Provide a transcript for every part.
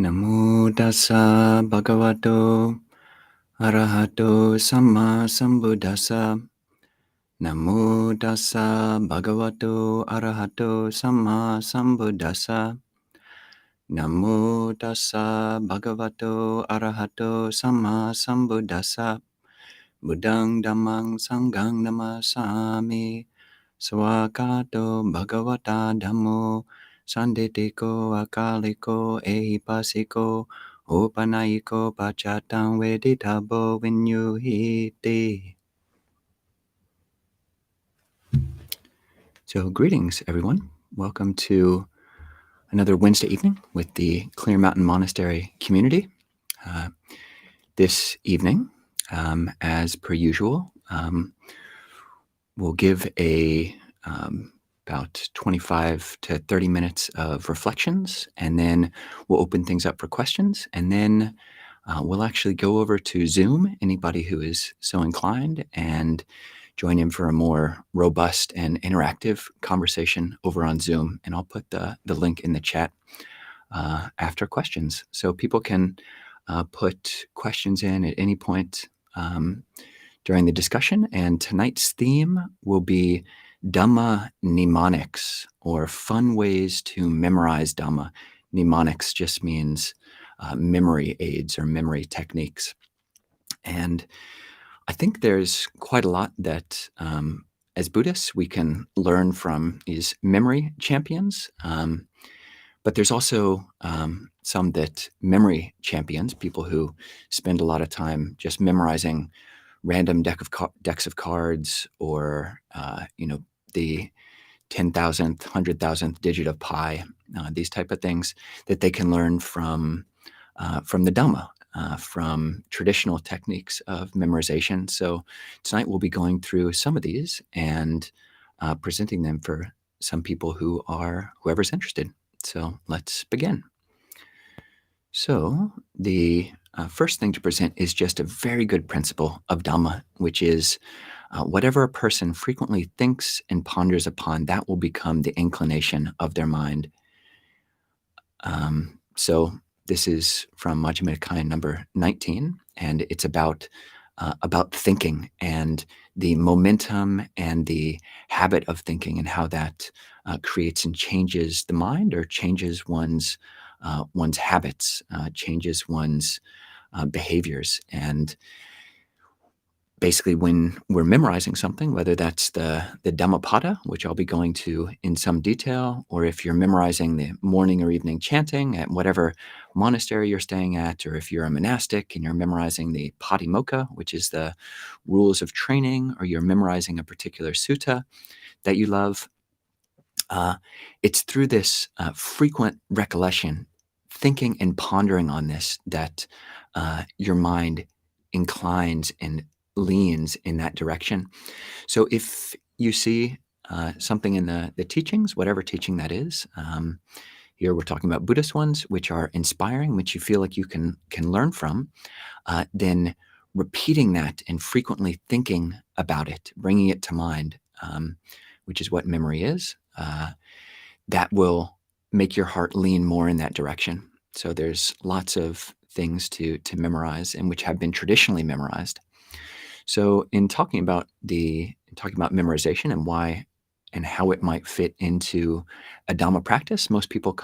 Namo tassa bhagavato arahato samma sambuddhassa. Namo tassa bhagavato arahato samma sambuddhassa. Namo tassa bhagavato arahato samma sambuddhassa. Buddhang dhammang sanghang namasami. Swakato bhagavata dhammo. Sanditiko akaliko ehipasiko. Upanayiko pachatang veditabo vinyuhiti. So greetings, everyone. Welcome to another Wednesday evening with the Clear Mountain Monastery community. This evening, as per usual, we'll give about 25 to 30 minutes of reflections, and then we'll open things up for questions, and then we'll actually go over to Zoom, anybody who is so inclined, and join in for a more robust and interactive conversation over on Zoom. And I'll put the link in the chat after questions. So people can put questions in at any point during the discussion. And tonight's theme will be Dhamma mnemonics, or fun ways to memorize Dhamma. Mnemonics just means memory aids or memory techniques. And I think there's quite a lot that, as Buddhists, we can learn from these memory champions. But there's also some that memory champions, people who spend a lot of time just memorizing random decks of cards, or the 10,000th, 100,000th digit of pi, these type of things that they can learn from the Dhamma. From traditional techniques of memorization. So tonight we'll be going through some of these and presenting them for some people whoever's interested. So let's begin. So the first thing to present is just a very good principle of Dhamma, which is whatever a person frequently thinks and ponders upon, that will become the inclination of their mind. So this is from Majjhima Nikaya number 19, and it's about thinking and the momentum and the habit of thinking, and how that creates and changes the mind, or changes one's habits, changes one's behaviors. And basically, when we're memorizing something, whether that's the Dhammapada, which I'll be going to in some detail, or if you're memorizing the morning or evening chanting at whatever monastery you're staying at, or if you're a monastic and you're memorizing the Patimokkha, which is the rules of training, or you're memorizing a particular sutta that you love, it's through this frequent recollection, thinking and pondering on this, that your mind inclines and leans in that direction. So if you see something in the teachings, whatever teaching that is, here we're talking about Buddhist ones, which are inspiring, which you feel like you can learn from, then repeating that and frequently thinking about it, bringing it to mind, which is what memory is, that will make your heart lean more in that direction. So there's lots of things to memorize, and which have been traditionally memorized. So in talking about memorization and why and how it might fit into a Dhamma practice, most people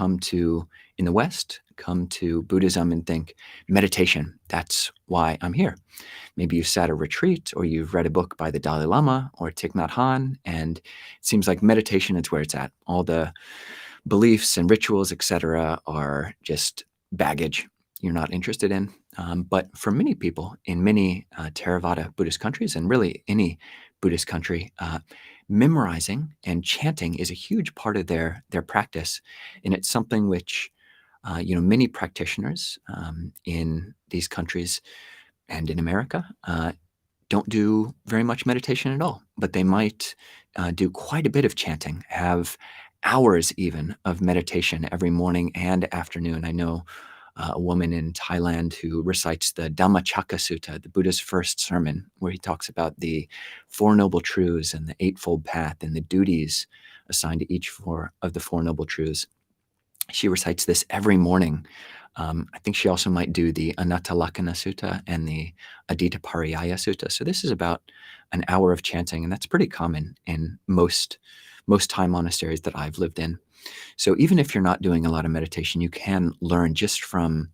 in the West, come to Buddhism and think meditation. That's why I'm here. Maybe you sat a retreat, or you've read a book by the Dalai Lama or Thich Nhat Hanh, and it seems like meditation is where it's at. All the beliefs and rituals, etc., are just baggage you're not interested in. But for many people in many Theravada Buddhist countries, and really any Buddhist country, memorizing and chanting is a huge part of their practice. And it's something which many practitioners in these countries and in America don't do very much meditation at all, but they might do quite a bit of chanting, have hours even of meditation every morning and afternoon. I know a woman in Thailand who recites the Dhammacakka Sutta, the Buddha's first sermon, where he talks about the Four Noble Truths and the Eightfold Path and the duties assigned to each of the Four Noble Truths. She recites this every morning I think she also might do the Anatalakkhana Sutta and the Adita Pariyaya Sutta. So this is about an hour of chanting, and that's pretty common in most Thai monasteries that I've lived in. So even if you're not doing a lot of meditation, you can learn just from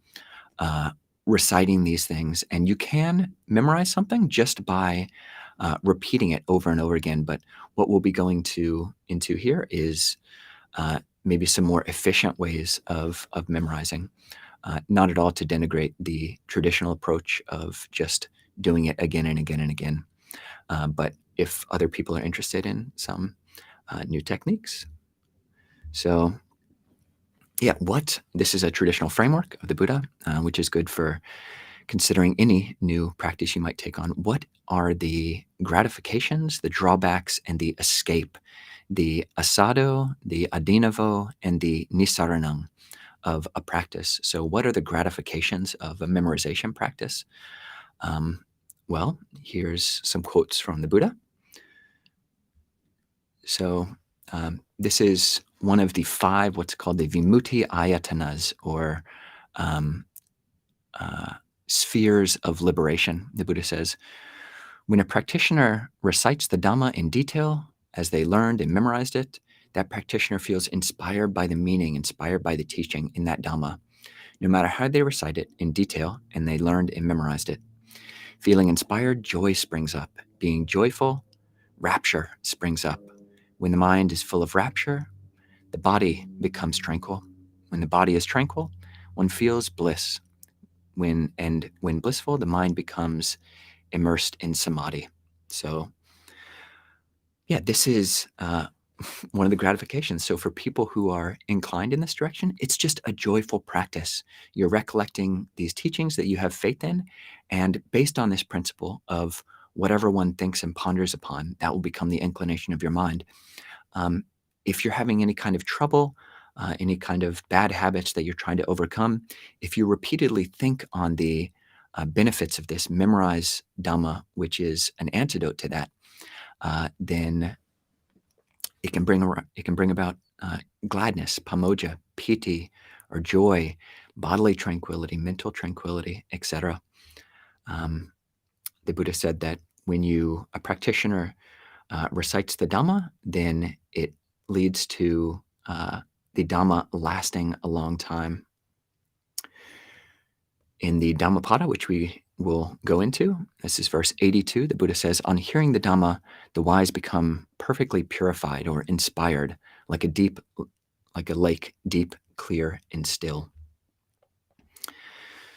reciting these things, and you can memorize something just by repeating it over and over again. But what we'll be going into here is maybe some more efficient ways of memorizing. Not at all to denigrate the traditional approach of just doing it again and again and again. But if other people are interested in some new techniques. So yeah, this is a traditional framework of the Buddha, which is good for considering any new practice you might take on. What are the gratifications, the drawbacks, and the escape, the asado, the adinavo, and the nisaranang of a practice? So what are the gratifications of a memorization practice? Well, here's some quotes from the Buddha. So this is one of the 5, what's called the Vimutti Ayatanas, or spheres of liberation. The Buddha says, when a practitioner recites the Dhamma in detail, as they learned and memorized it, that practitioner feels inspired by the meaning, inspired by the teaching in that Dhamma, no matter how they recite it in detail and they learned and memorized it. Feeling inspired, joy springs up. Being joyful, rapture springs up. When the mind is full of rapture, the body becomes tranquil. When the body is tranquil, one feels bliss. When blissful, the mind becomes immersed in samadhi. So, yeah, this is one of the gratifications. So for people who are inclined in this direction, it's just a joyful practice. You're recollecting these teachings that you have faith in, and based on this principle of whatever one thinks and ponders upon, that will become the inclination of your mind. If you're having any kind of trouble, any kind of bad habits that you're trying to overcome, if you repeatedly think on the benefits of this, memorize Dhamma, which is an antidote to that, then it can bring about gladness, pamoja, piti, or joy, bodily tranquility, mental tranquility, etc. The Buddha said that when a practitioner recites the Dhamma, then it leads to the Dhamma lasting a long time. In the Dhammapada, which we will go into, this is verse 82, the Buddha says, on hearing the Dhamma, the wise become perfectly purified or inspired, like a lake, deep, clear, and still.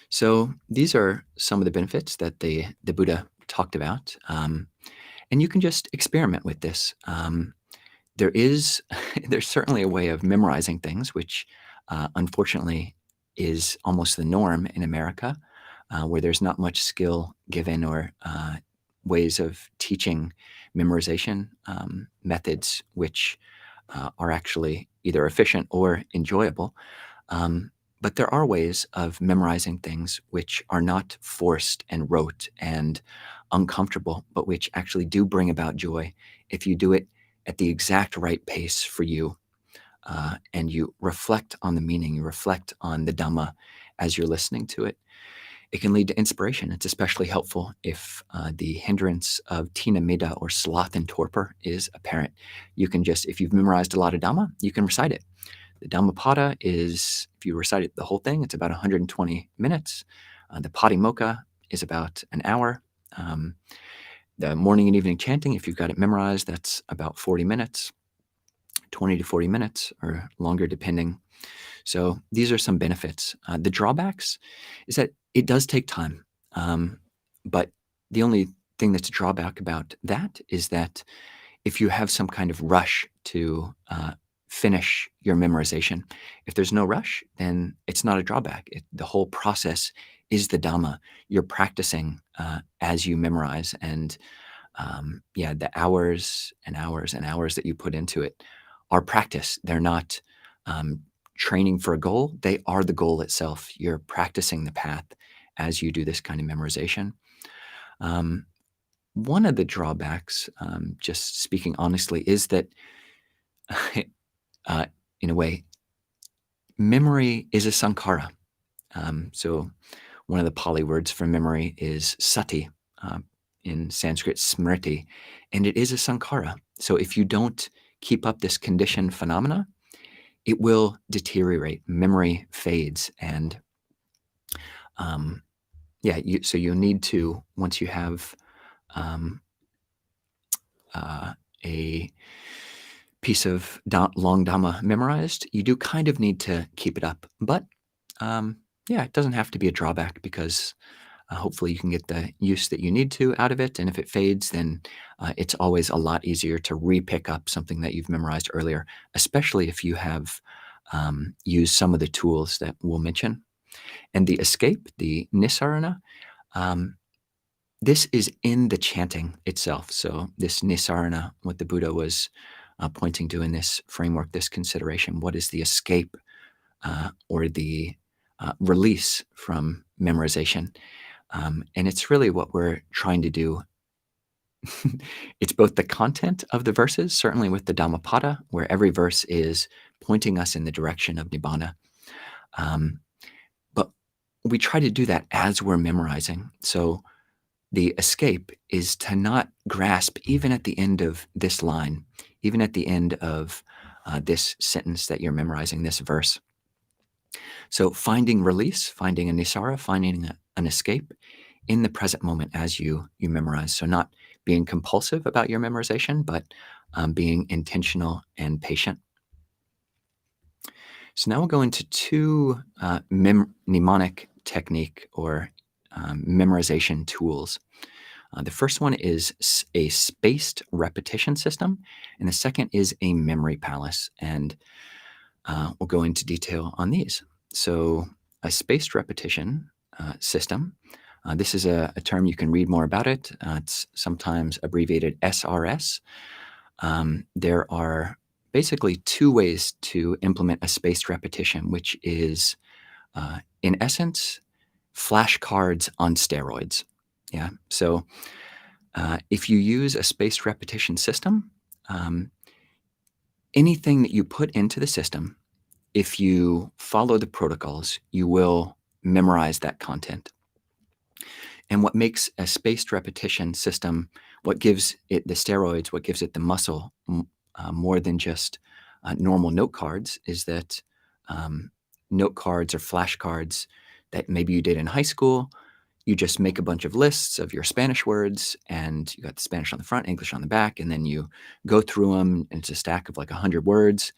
So these are some of the benefits that the Buddha talked about. And you can just experiment with this. There's certainly a way of memorizing things, which unfortunately is almost the norm in America, where there's not much skill given or ways of teaching memorization methods which are actually either efficient or enjoyable. But there are ways of memorizing things which are not forced and rote and uncomfortable, but which actually do bring about joy if you do it at the exact right pace for you. And you reflect on the meaning, you reflect on the Dhamma as you're listening to it. It can lead to inspiration. It's especially helpful if the hindrance of tina mida, or sloth and torpor, is apparent. You can just, if you've memorized a lot of Dhamma, you can recite it. The Dhammapada is, if you recite it the whole thing, it's about 120 minutes. The Patimokkha is about an hour. The morning and evening chanting, if you've got it memorized, that's about 40 minutes, 20 to 40 minutes, or longer depending. So these are some benefits. The drawbacks is that it does take time. But the only thing that's a drawback about that is that if you have some kind of rush to finish your memorization, if there's no rush, then it's not a drawback. The whole process is the Dhamma. You're practicing as you memorize, and the hours and hours and hours that you put into it are practice. They're not training for a goal. They are the goal itself. You're practicing the path as you do this kind of memorization. One of the drawbacks, just speaking honestly, is that in a way, memory is a sankhara. So one of the Pali words for memory is sati, in Sanskrit smriti, and it is a sankhara. So if you don't keep up this conditioned phenomena, it will deteriorate. Memory fades, and um, so you need to, once you have um, a piece of long Dhamma memorized, you do kind of need to keep it up. But it doesn't have to be a drawback, because hopefully you can get the use that you need to out of it. And if it fades, then it's always a lot easier to re-pick up something that you've memorized earlier, especially if you have used some of the tools that we'll mention. And the escape, the nisarana, this is in the chanting itself. So this nisarana, what the Buddha was pointing to in this framework, this consideration, what is the escape or the release from memorization? And it's really what we're trying to do. It's both the content of the verses, certainly with the Dhammapada, where every verse is pointing us in the direction of Nibbana. But we try to do that as we're memorizing. So the escape is to not grasp, even at the end of this line, even at the end of this sentence that you're memorizing, this verse. So finding release, finding a nisara, finding an escape in the present moment as you memorize. So not being compulsive about your memorization, but being intentional and patient. So now we'll go into two mnemonic technique or memorization tools. The first one is a spaced repetition system, and the second is a memory palace. And we'll go into detail on these. So a spaced repetition system, this is a term, you can read more about it. It's sometimes abbreviated SRS. There are basically two ways to implement a spaced repetition, which is, in essence, flashcards on steroids. Yeah. So if you use a spaced repetition system, anything that you put into the system, if you follow the protocols, you will memorize that content. And what makes a spaced repetition system, what gives it the steroids, what gives it the muscle, more than just normal note cards, is that note cards or flashcards that maybe you did in high school, you just make a bunch of lists of your Spanish words, and you got the Spanish on the front, English on the back, and then you go through them, and it's a stack of like 100 words,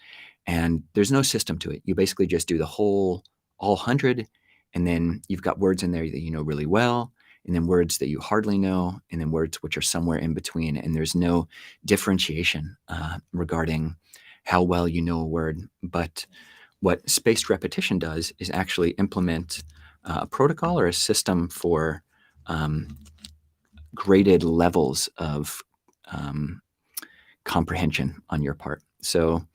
and there's no system to it. You basically just do the all 100, and then you've got words in there that you know really well, and then words that you hardly know, and then words which are somewhere in between, and there's no differentiation regarding how well you know a word. But what spaced repetition does is actually implement a protocol or a system for graded levels of comprehension on your part. So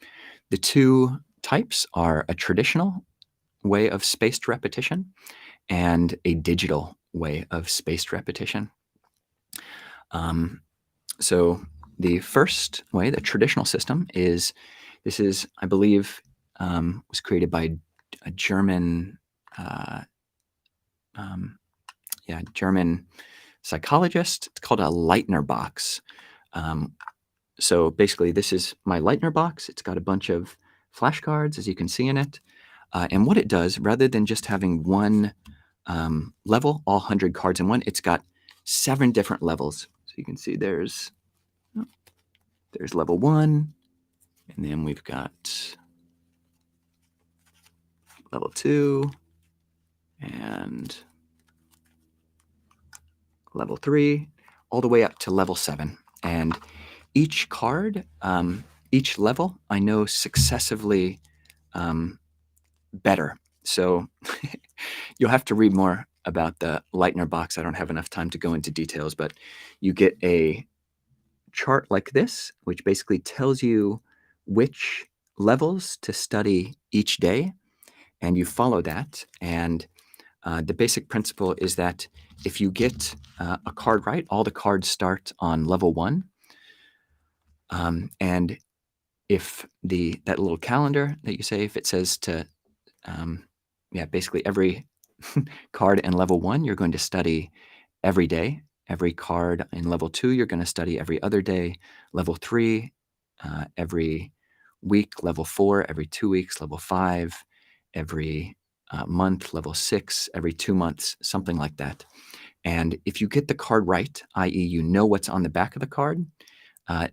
the two types are a traditional way of spaced repetition and a digital way of spaced repetition. So the first way, the traditional system, is, I believe, was created by a German German psychologist. It's called a Lietner Box. So basically, this is my Lietner Box. It's got a bunch of flashcards, as you can see in it. And what it does, rather than just having one level, all 100 cards in one, it's got 7 different levels. So you can see there's level 1, and then we've got level 2, and level 3, all the way up to level 7. And each card, each level, I know successively better. So you'll have to read more about the Lietner Box. I don't have enough time to go into details, but you get a chart like this, which basically tells you which levels to study each day, and you follow that. And the basic principle is that if you get a card right, all the cards start on level 1. And if that little calendar that you say, if it says to, basically every card in level 1, you're going to study every day. Every card in level 2, you're going to study every other day. Level 3, every week. Level 4, every 2 weeks. Level 5, every month. Level 6, every 2 months, something like that. And if you get the card right, i.e., you know what's on the back of the card,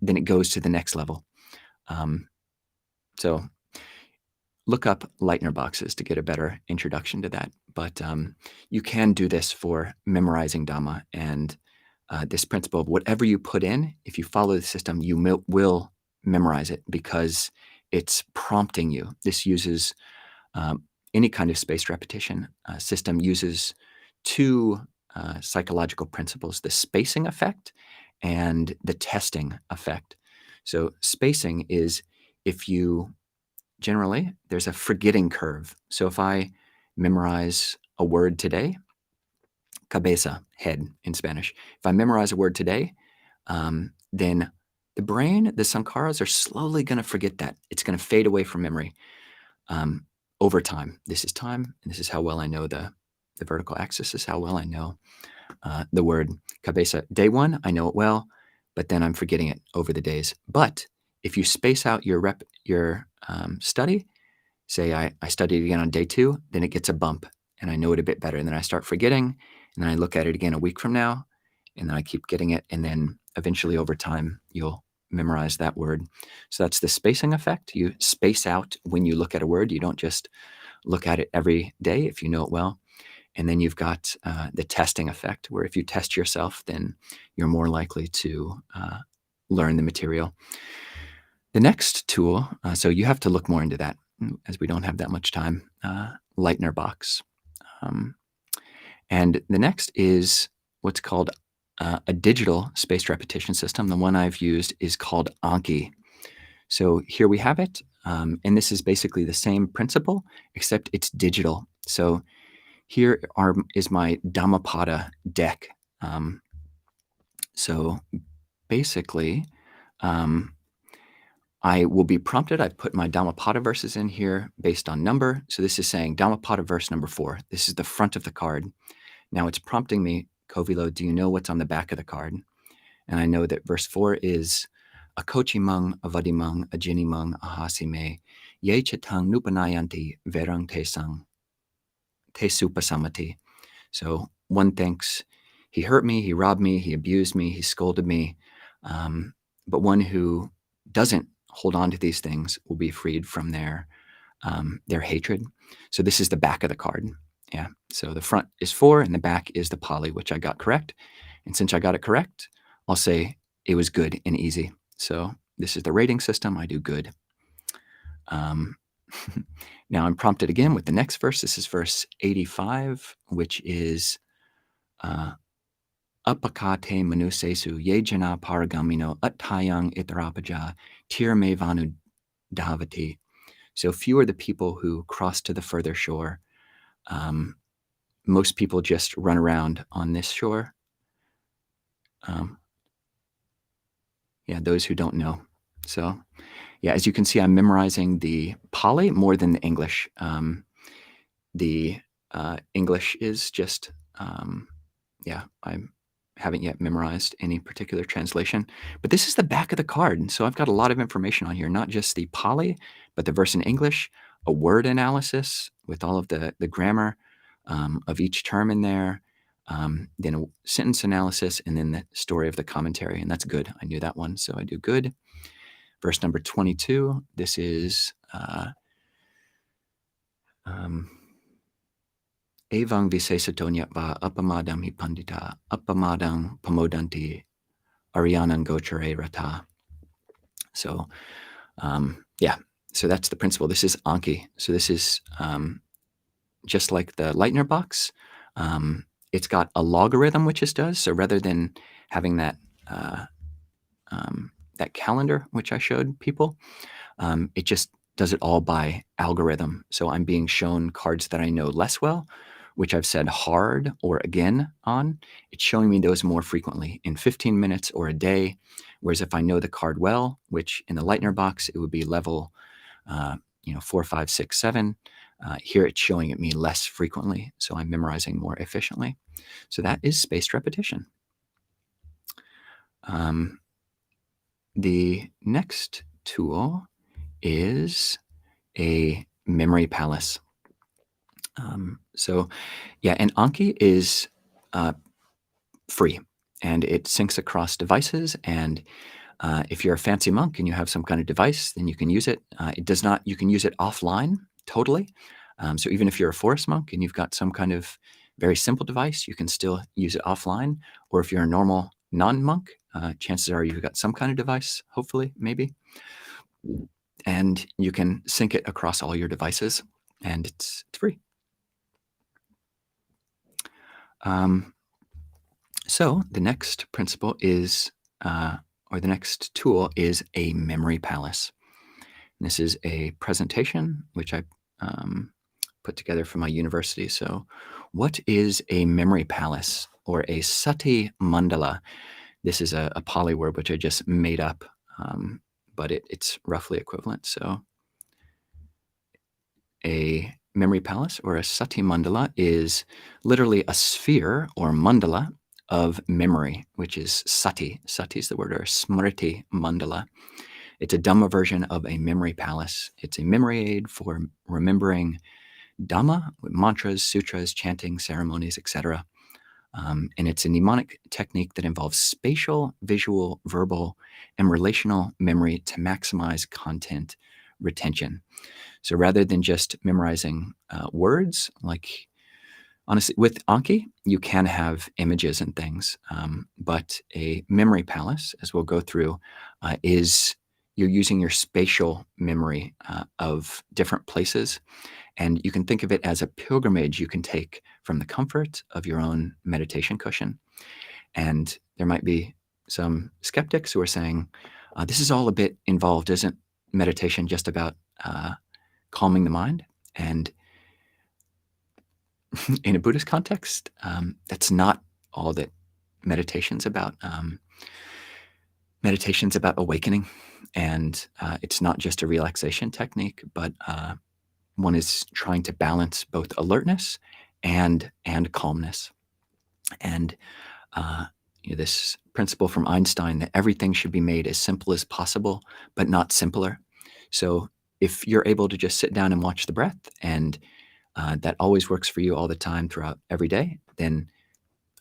then it goes to the next level. So look up Lietner boxes to get a better introduction to that. But you can do this for memorizing Dhamma. And this principle of whatever you put in, if you follow the system, you will memorize it because it's prompting you. This uses any kind of spaced repetition system uses two psychological principles, the spacing effect and the testing effect. So spacing is if you generally, there's a forgetting curve. So if I memorize a word today, cabeza, head in Spanish. If I memorize a word today, then the brain, the sankharas are slowly going to forget that. It's going to fade away from memory over time. This is time, and this is how well I know the vertical axis. This is how well I know the word cabeza. Day 1, I know it well, but then I'm forgetting it over the days. But if you space out your study, say I studied again on day 2, then it gets a bump and I know it a bit better. And then I start forgetting, and then I look at it again a week from now, and then I keep getting it. And then eventually over time, you'll memorize that word. So that's the spacing effect. You space out when you look at a word. You don't just look at it every day if you know it well. And then you've got the testing effect, where if you test yourself, then you're more likely to learn the material. The next tool, so you have to look more into that, as we don't have that much time, Lietner Box. And the next is what's called a digital spaced repetition system. The one I've used is called ANKI. So here we have it, and this is basically the same principle, except it's digital. So here is my Dhammapada deck. So basically, I will be prompted. I've put my Dhammapada verses in here based on number. So this is saying Dhammapada verse number 4. This is the front of the card. Now it's prompting me, Kovilo, do you know what's on the back of the card? And I know that verse 4 is Akochimang, Avadimang, Ajinimang, Ahasime, Ye Chitang Nupanayanti, Verang Te Sang, Te Supasamati. So one thinks, he hurt me, he robbed me, he abused me, he scolded me. But one who doesn't hold on to these things will be freed from their hatred. So this is the back of the card. Yeah. So the front is 4 and the back is the Pali, which I got correct. And since I got it correct, I'll say it was good and easy. So this is the rating system. I do good. Now I'm prompted again with the next verse. This is verse 85, which is Apakate manusesu ye jana paragamino attayang itarapaja tir me vanu dhavati. So few are the people who cross to the further shore. Most people just run around on this shore. Those who don't know. So yeah, as you can see, I'm memorizing the Pali more than the English. The English is just, I haven't yet memorized any particular translation. But this is the back of the card. And so I've got a lot of information on here, not just the Pali, but the verse in English, a word analysis with all of the grammar of each term in there, then a sentence analysis, and then the story of the commentary. And that's good. I knew that one, so I do good. Verse number 22, this is Evang visesatonya va apamadam hi pandita, apamadam pamodanti, ariyanang gochare rata. So, so that's the principle. This is Anki. So this is just like the Lietner box. It's got a logarithm, which this does. So rather than having that that calendar, which I showed people, it just does it all by algorithm. So I'm being shown cards that I know less well, which I've said hard or again on. It's showing me those more frequently in 15 minutes or a day. Whereas if I know the card well, which in the Lietner box, it would be level 4, 5, 6, 7, Here it's showing it me less frequently, so I'm memorizing more efficiently. So that is spaced repetition. The next tool is a memory palace. And Anki is free, and it syncs across devices. And if you're a fancy monk and you have some kind of device, then you can use it. It does not. You can use it offline totally. So even if you're a forest monk and you've got some kind of very simple device, you can still use it offline. Or if you're a normal non-monk, chances are you've got some kind of device, hopefully, maybe. And you can sync it across all your devices, and it's free. So the next principle is, or the next tool is a memory palace. And this is a presentation which I put together for my university. So what is a memory palace or a Sati-Maṇḍala? This is a Pali word which I just made up, but it's roughly equivalent. So a memory palace or a Sati-Maṇḍala is literally a sphere or mandala of memory, which is sati. Sati is the word, or smriti mandala. It's a Dhamma version of a memory palace. It's a memory aid for remembering Dhamma, mantras, sutras, chanting, ceremonies, etc. And it's a mnemonic technique that involves spatial, visual, verbal, and relational memory to maximize content retention. So rather than just memorizing words, like honestly, with Anki, you can have images and things, but a memory palace, as we'll go through, is you're using your spatial memory of different places. And you can think of it as a pilgrimage you can take from the comfort of your own meditation cushion. And there might be some skeptics who are saying, this is all a bit involved. Isn't meditation just about calming the mind? And in a Buddhist context, that's not all that meditation's about. Meditation's about awakening, and it's not just a relaxation technique, but one is trying to balance both alertness and calmness. And this principle from Einstein that everything should be made as simple as possible, but not simpler. So if you're able to just sit down and watch the breath, and that always works for you all the time throughout every day, then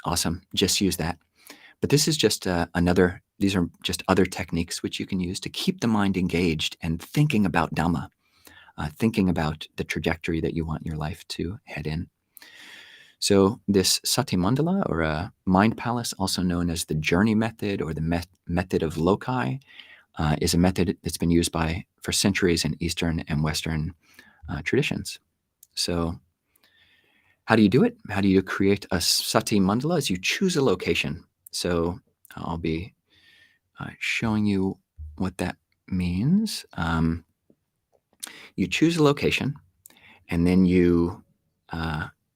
awesome, just use that. But this is just these are just other techniques which you can use to keep the mind engaged and thinking about Dhamma, thinking about the trajectory that you want your life to head in. So this Sati-Maṇḍala, or a mind palace, also known as the journey method or the method of loci, is a method that's been used for centuries in Eastern and Western traditions. So how do you do it? How do you create a Sati-Maṇḍala? Is you choose a location. So I'll be showing you what that means. You choose a location, and then you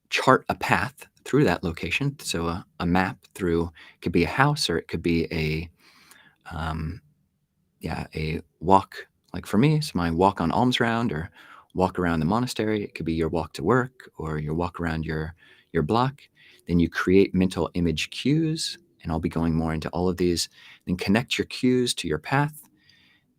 chart a path through that location. So a map through, it could be a house, or it could be a walk. Like for me, it's my walk on alms round, or walk around the monastery. It could be your walk to work, or your walk around your block. Then you create mental image cues, and I'll be going more into all of these. Then connect your cues to your path.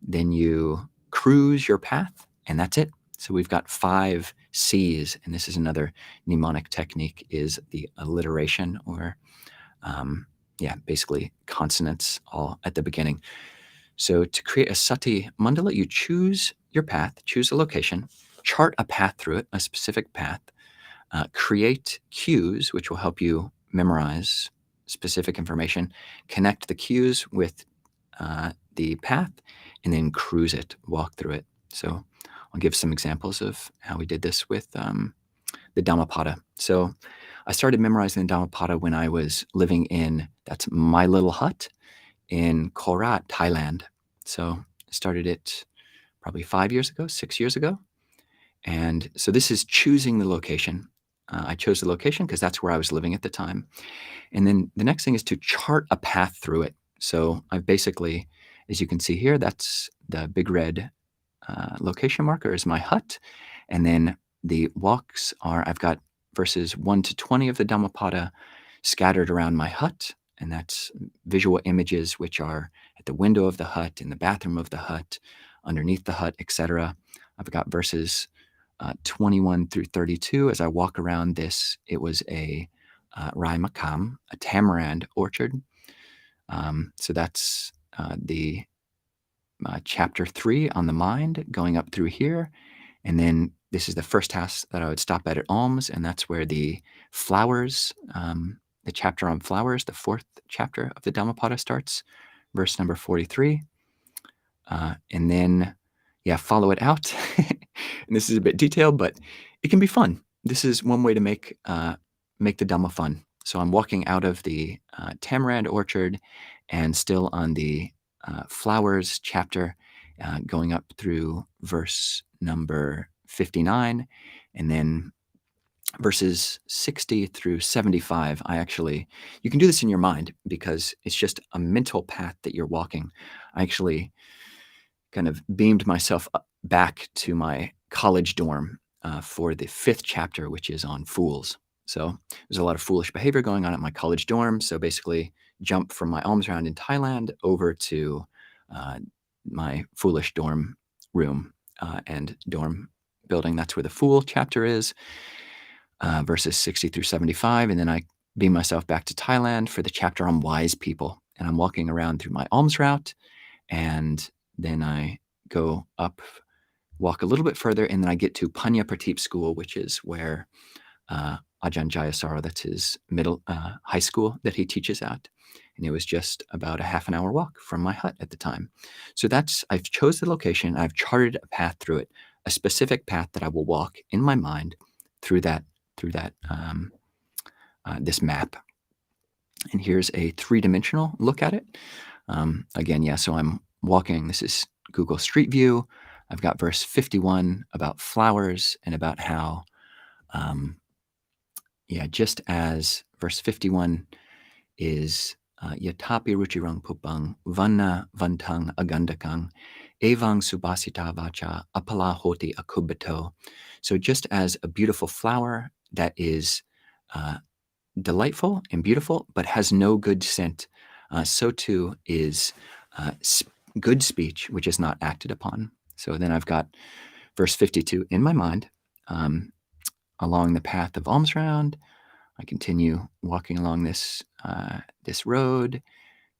Then you cruise your path, and that's it. So we've got 5 C's, and this is another mnemonic technique, is the alliteration, or basically consonants all at the beginning. So to create a Sati-Maṇḍala, you choose your path, choose a location, chart a path through it, a specific path, create cues, which will help you memorize specific information, connect the cues with the path, and then cruise it, walk through it. So I'll give some examples of how we did this with the Dhammapada. So I started memorizing the Dhammapada when I was living that's my little hut in Korat, Thailand. So I started it probably 5 years ago, 6 years ago. And so this is choosing the location. I chose the location because that's where I was living at the time. And then the next thing is to chart a path through it. So I've basically, as you can see here, that's the big red location marker is my hut. And then the walks are, I've got verses 1 to 20 of the Dhammapada scattered around my hut, and that's visual images which are at the window of the hut, in the bathroom of the hut, underneath the hut, etc. I've got verses 21 through 32. As I walk around this, it was a Rai Makam, a tamarind orchard. So that's the chapter 3 on the mind, going up through here. And then this is the first house that I would stop at alms, and that's where the flowers, the chapter on flowers, the 4th chapter of the Dhammapada starts, verse number 43. And then, follow it out. And this is a bit detailed, but it can be fun. This is one way to make the Dhamma fun. So I'm walking out of the tamarind orchard and still on the flowers chapter, going up through verse number 59, and then verses 60 through 75. You can do this in your mind because it's just a mental path that you're walking. I actually kind of beamed myself back to my college dorm for the 5th chapter, which is on fools. So there's a lot of foolish behavior going on at my college dorm. So basically, jump from my alms round in Thailand over to my foolish dorm room and dorm building. That's where the fool chapter is, verses 60 through 75. And then I beam myself back to Thailand for the chapter on wise people. And I'm walking around through my alms route, and then I go up, walk a little bit further, and then I get to Panya Pratip School, which is where Ajahn Jayasara, that's his high school that he teaches at. And it was just about a half an hour walk from my hut at the time. So I've chose the location, I've charted a path through it, a specific path that I will walk in my mind through this map. And here's a 3-dimensional look at it. Again, so I'm walking, this is Google Street View. I've got verse 51 about flowers and about how, just as verse 51 is Yatapi ruchirang pupang vanna vantang agandakang evang subasita vacha apala hoti akubato. So just as a beautiful flower that is delightful and beautiful but has no good scent, so too is good speech which is not acted upon. So then I've got verse 52 in my mind. Along the path of alms round, I continue walking along this road,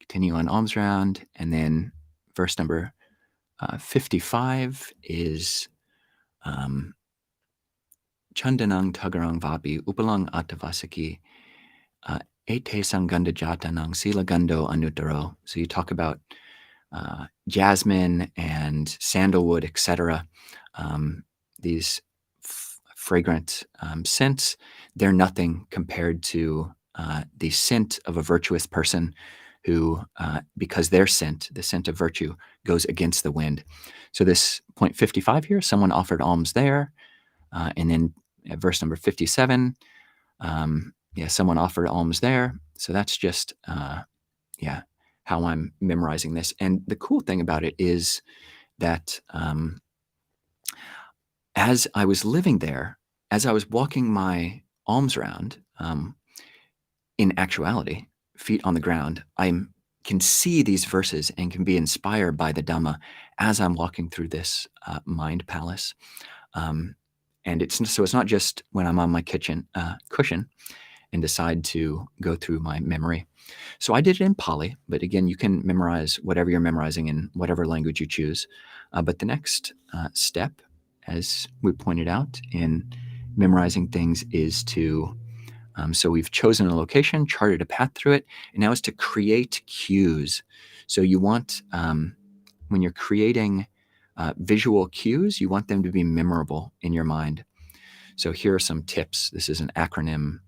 continue on alms round, and then verse number 55 is Chandanang Tagarang Vapi Upalang Atavasaki Ete Sanganda Jatanang Sila Gando Anutaro. So you talk about jasmine and sandalwood, etc. These fragrant scents, they're nothing compared to the scent of a virtuous person who, because their scent, the scent of virtue, goes against the wind. So this point 55 here, someone offered alms there. And then at verse number 57, someone offered alms there. So that's just, how I'm memorizing this. And the cool thing about it is that as I was living there, as I was walking my alms round, in actuality, feet on the ground, I can see these verses and can be inspired by the Dhamma as I'm walking through this mind palace. And it's not just when I'm on my kitchen cushion and decide to go through my memory. So I did it in Pali, but again, you can memorize whatever you're memorizing in whatever language you choose. But the next step, as we pointed out in memorizing things, is to, so we've chosen a location, charted a path through it, and now is to create cues. So you want, when you're creating visual cues, you want them to be memorable in your mind. So here are some tips. This is an acronym,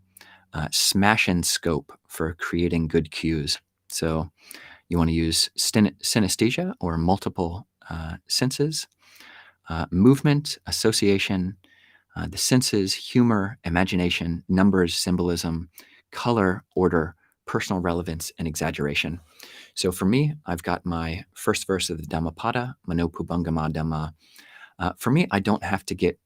SMASHIN SCOPE, for creating good cues. So you want to use synesthesia, or multiple senses, movement, association, the senses, humor, imagination, numbers, symbolism, color, order, personal relevance, and exaggeration. So for me, I've got my first verse of the Dhammapada, Mano Pubangama Dhamma. For me, I don't have to get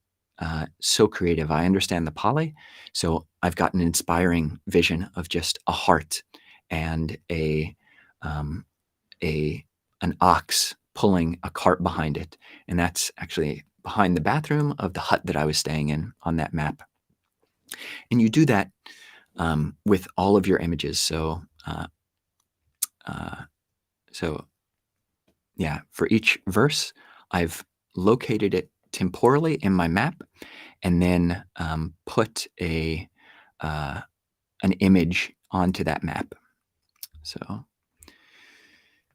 so creative. I understand the Pali, so I've got an inspiring vision of just a heart and um, an ox pulling a cart behind it, and that's actually behind the bathroom of the hut that I was staying in on that map. And you do that with all of your images. Uh, so yeah, for each verse, I've located it temporally in my map, and then put uh, an image onto that map. So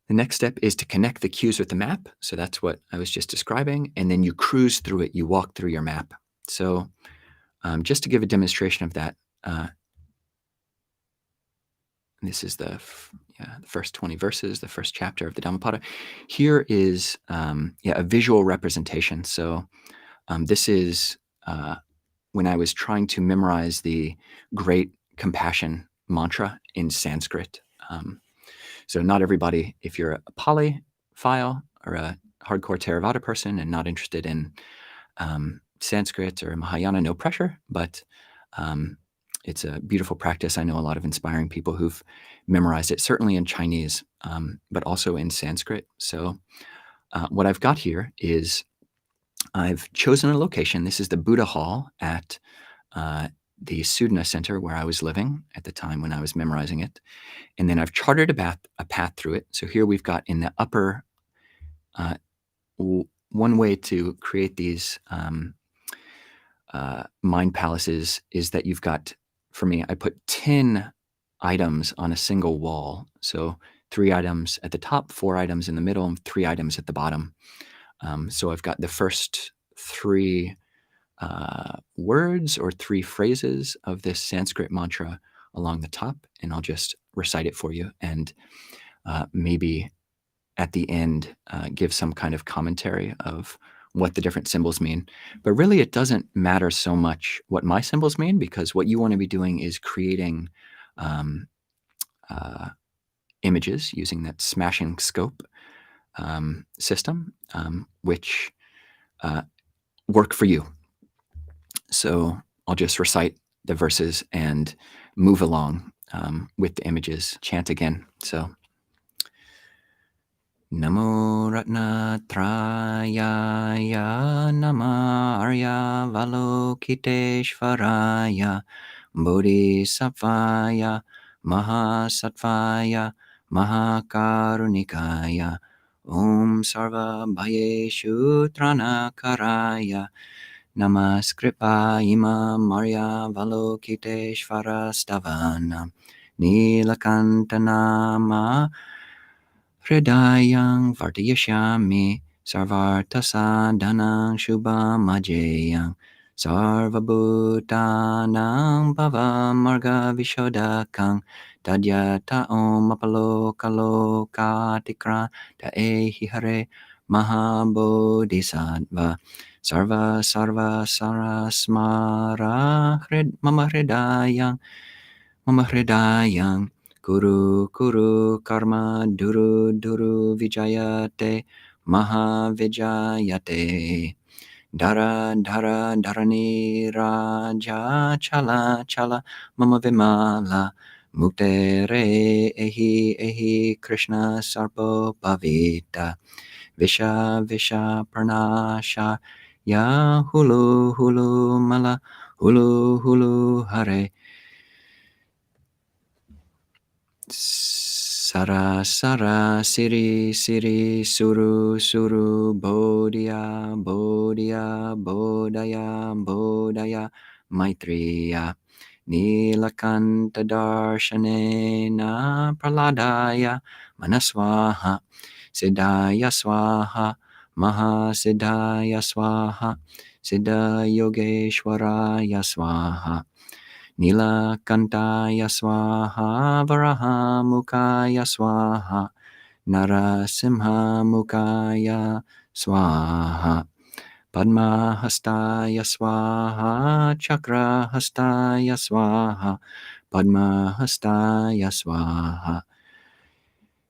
the next step is to connect the cues with the map. So that's what I was just describing. And then you cruise through it. You walk through your map. So just to give a demonstration of that, this is the first 20 verses, the first chapter of the Dhammapada. Here is a visual representation. So this is when I was trying to memorize the Great Compassion mantra in Sanskrit. So not everybody, if you're a Pali file or a hardcore Theravada person and not interested in Sanskrit or Mahayana, no pressure, but it's a beautiful practice. I know a lot of inspiring people who've memorized it, certainly in Chinese, but also in Sanskrit. So what I've got here is I've chosen a location. This is the Buddha Hall at the Sudana Center where I was living at the time when I was memorizing it. And then I've charted a path through it. So here we've got in the upper, one way to create these mind palaces is that you've got, for me, I put 10 items on a single wall. So 3 items at the top, 4 items in the middle, and 3 items at the bottom. So I've got the first 3 words or 3 phrases of this Sanskrit mantra along the top, and I'll just recite it for you, and maybe at the end give some kind of commentary of what the different symbols mean. But really, it doesn't matter so much what my symbols mean, because what you want to be doing is creating images using that SMASHIN SCOPE system, which work for you. So I'll just recite the verses and move along with the images. Chant again. So, Namo Ratna Trayaya Nama Arya Valokiteshvaraya Bodhisattvaya Mahasattvaya Mahakarunikaya Om Sarva Bhayeshu Tranakaraya Namaskripa Imam Arya Valokiteshvara Stavana Nilakantanama Hridayang Vardiyashami Sarvartasadhanang Shubhamajeyang Sarvabhutanang Bhavamarga Vishodakang Tadyata Om Apalokalokatikra Taehi Hare Mahabodhisattva Sarva Sarasmara Mama Hridayang Kuru Karma Duru Vijayate Maha Vijayate Dharani Raja Chala Mama Vimala Muktere Ehi Krishna Sarpo Pavita Visha Pranasha Ya Hulu Mala Hulu Hare Sara Siri Suru Bodhaya Maitreya Nilakanta Darshanena Praladaya Manaswaha Siddhaya Swaha Mahasiddhaya Swaha Siddha Yogeshwaraya Swaha Nilakantaya Swaha Varahamukaya Swaha Narasimhamukaya Swaha Padmahastaya Swaha Chakrahastaya Swaha Padmahastaya Swaha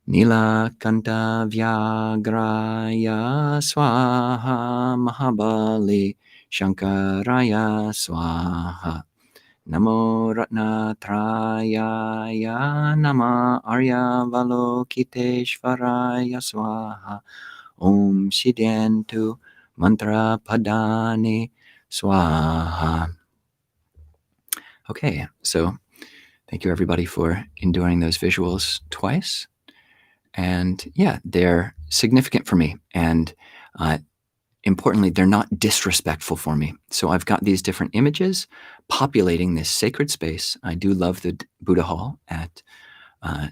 Nilakanta Vyagraya Swaha Mahabali Shankaraya Swaha. Namo Ratnatrayaya Nama Arya Valokiteshvaraya Swaha. Om Shidyantu Mantra Padani Swaha. Okay, so thank you everybody for enduring those visuals twice. And yeah, they're significant for me. And importantly, they're not disrespectful for me. So I've got these different images populating this sacred space. I do love the Buddha Hall at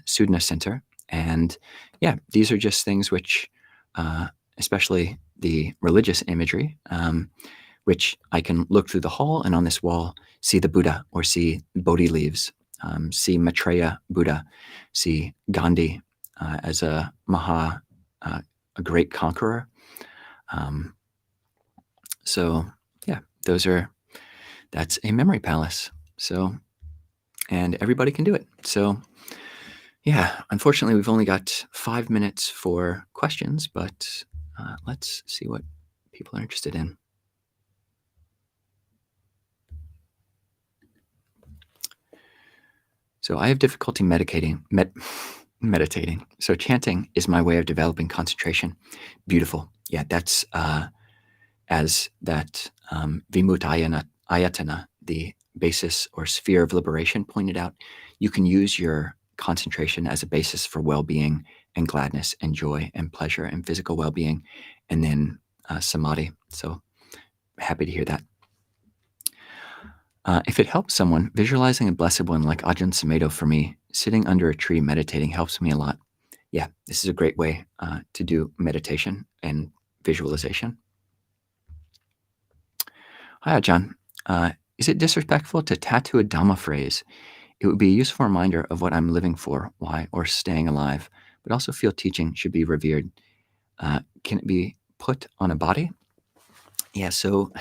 Sudna Center. And yeah, these are just things which, especially the religious imagery, which I can look through the hall and on this wall see the Buddha or see Bodhi leaves, see Maitreya Buddha, see Gandhi as a a great conqueror. So yeah, that's a memory palace. So, and everybody can do it. So yeah, unfortunately, we've only got 5 minutes for questions, but let's see what people are interested in. So I have difficulty meditating. So chanting is my way of developing concentration. Beautiful. Yeah, that's as that Vimutayatana, the basis or sphere of liberation, pointed out. You can use your concentration as a basis for well-being and gladness and joy and pleasure and physical well-being, and then samadhi. So happy to hear that. If it helps someone, visualizing a blessed one like Ajahn Sumedho for me, sitting under a tree meditating helps me a lot. Yeah, this is a great way to do meditation and visualization. Hi, Ajahn. Is it disrespectful to tattoo a Dhamma phrase? It would be a useful reminder of what I'm living for, why, or staying alive, but also feel teaching should be revered. Can it be put on a body? Yeah, so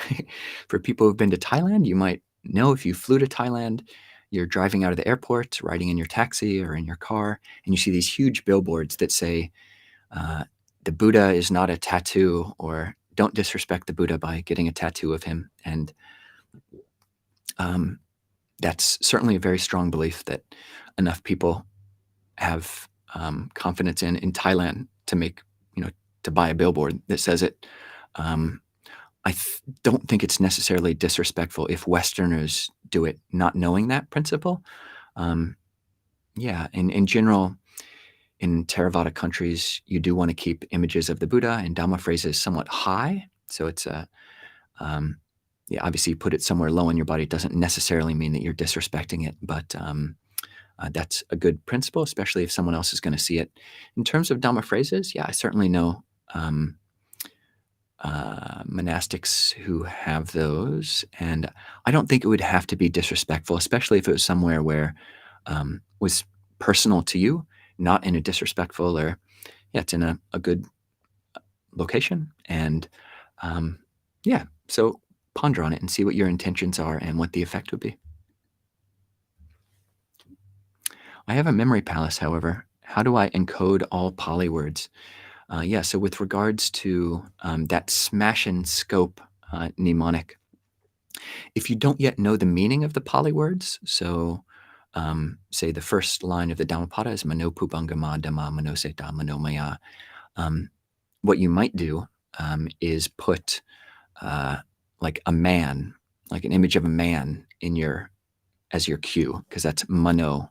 for people who've been to Thailand, you might know if you flew to Thailand, you're driving out of the airport, riding in your taxi or in your car, and you see these huge billboards that say, the Buddha is not a tattoo, or don't disrespect the Buddha by getting a tattoo of him. And that's certainly a very strong belief that enough people have confidence in Thailand to make, to buy a billboard that says it. I don't think it's necessarily disrespectful if Westerners do it, not knowing that principle. Yeah, in general, in Theravada countries, you do want to keep images of the Buddha and Dhamma phrases somewhat high. So it's yeah, obviously you put it somewhere low in your body. It doesn't necessarily mean that you're disrespecting it, but that's a good principle, especially if someone else is going to see it. In terms of Dhamma phrases, yeah, I certainly know monastics who have those, and I don't think it would have to be disrespectful, especially if it was somewhere where was personal to you, not in a disrespectful or yeah, it's in a good location. And yeah, so ponder on it and see what your intentions are and what the effect would be. I have a memory palace, however. How do I encode all Pali words? Yeah, so with regards to that SMASHIN SCOPE mnemonic, if you don't yet know the meaning of the Pali words, so say the first line of the Dhammapada is Mano Pubangama Dhamma Manoseta Manomaya, what you might do is put like a man, like an image of a man as your cue, because that's Mano.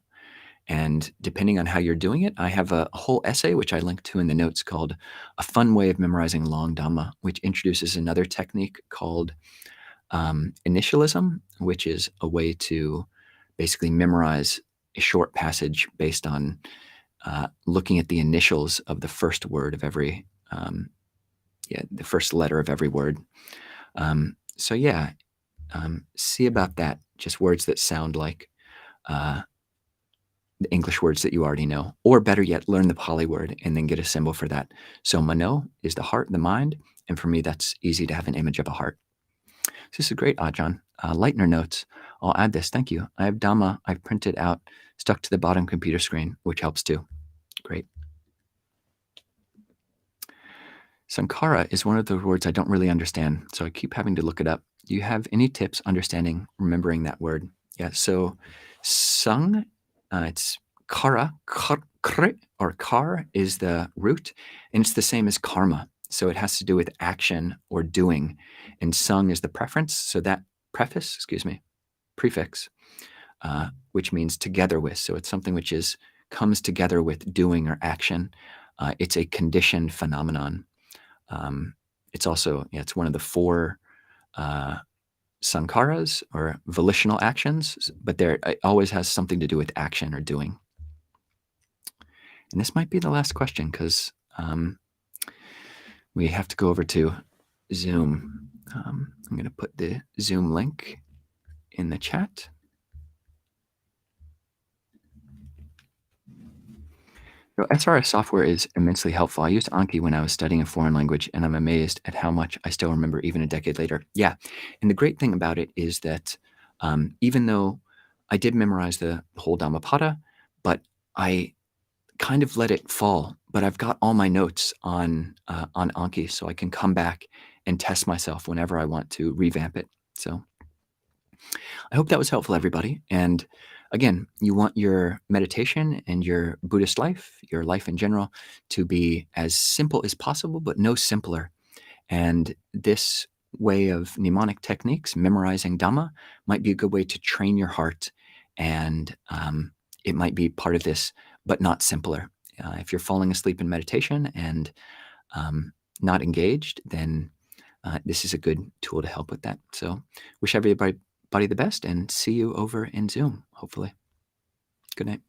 And depending on how you're doing it, I have a whole essay, which I link to in the notes, called A Fun Way of Memorizing Long Dhamma, which introduces another technique called initialism, which is a way to basically memorize a short passage based on looking at the initials of the first word of every, the first letter of every word. So yeah, see about that, just words that sound like the English words that you already know, or better yet, learn the Pali word and then get a symbol for that. So Mano is the heart, the mind, and for me, that's easy to have an image of a heart. So this is great, Ajahn. Lietner notes. I'll add this. Thank you. I have Dhamma I've printed out, stuck to the bottom computer screen, which helps too. Great. Sankara is one of the words I don't really understand, so I keep having to look it up. Do you have any tips remembering that word? Yeah, so sung, it's kara, kr, or kar is the root, and it's the same as karma. So it has to do with action or doing, and sung is the preference. So that prefix, which means together with. So it's something which comes together with doing or action. It's a conditioned phenomenon. It's also, it's one of the four sankharas or volitional actions, but it always has something to do with action or doing. And this might be the last question because we have to go over to Zoom. I'm going to put the Zoom link in the chat. So SRS software is immensely helpful. I used Anki when I was studying a foreign language, and I'm amazed at how much I still remember even a decade later. Yeah, and the great thing about it is that even though I did memorize the whole Dhammapada, but I kind of let it fall. But I've got all my notes on Anki, so I can come back and test myself whenever I want to revamp it. So I hope that was helpful, everybody. And again, you want your meditation and your Buddhist life, your life in general, to be as simple as possible, but no simpler. And this way of mnemonic techniques, memorizing Dhamma, might be a good way to train your heart. And it might be part of this, but not simpler. If you're falling asleep in meditation and not engaged, then this is a good tool to help with that. So wish everybody the best and see you over in Zoom, hopefully. Good night.